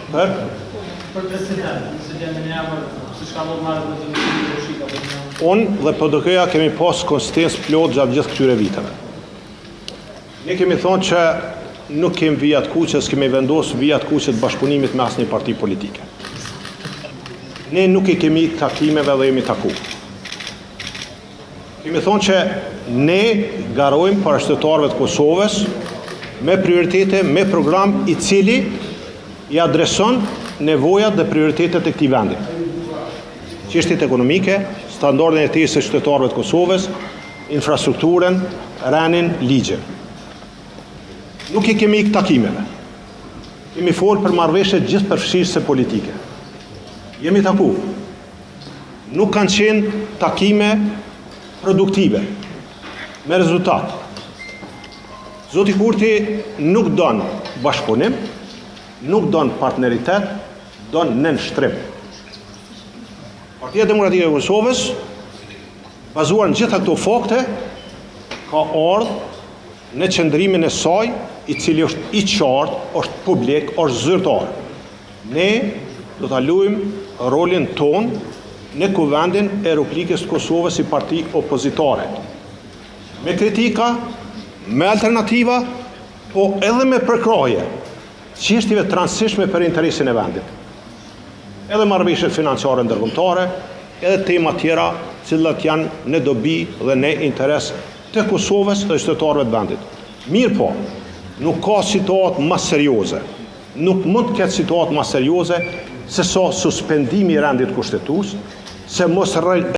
Për presidentin e jamër, si shka do marrë në të një shika. unë dhe PDK-ja kemi pas konsistencë plot gjatë gjithë këtyre viteve. Ne kemi thonë që nuk kemi vijat kuqe, s'kemi vendosë vijat kuqe të bashkëpunimit me asnjë parti politike. Ne nuk i kemi takimeve dhe jemi taku. Kemi thonë që ne garojmë para qytetarëve të Kosovës me prioritete, me program i cili i adreson nevojat dhe prioritetet e këtij vendi. Çështjet ekonomike, standardin e jetesës së qytetarëve të Kosovës, infrastrukturën, rënien, ligjen. Nuk i kemi ikë takimeve. Kemi folë për marrëveshje gjithë përfshirëse politike. Jemi taku. Nuk kanë qenë takime produktive, me rezultat. Zoti Kurti nuk don bashkëpunim, nuk don partneritet, don nënshtrim. Partia Demokratike e Kosovës, bazuar në gjitha këto fakte, ka ardhur në qëndrimin e saj, i cili është i qartë, është publik, është zyrtar. Ne do ta luajmë rolin ton në Kuvendin e Republikës së Kosovës si parti opozitare. Me kritika, me alternativa, po edhe me përkraje çështjeve të rëndësishme për interesin e vendit. Edhe marrëveshjet financiare ndërkombëtare, edhe tema tjera, cilat janë në dobi dhe në interes të Kosovës dhe qytetarëve të vendit. Mirë po, nuk ka situatë më serioze. Nuk mund të ketë situatë më serioze se sa suspendimi i rendit kushtetues, se mos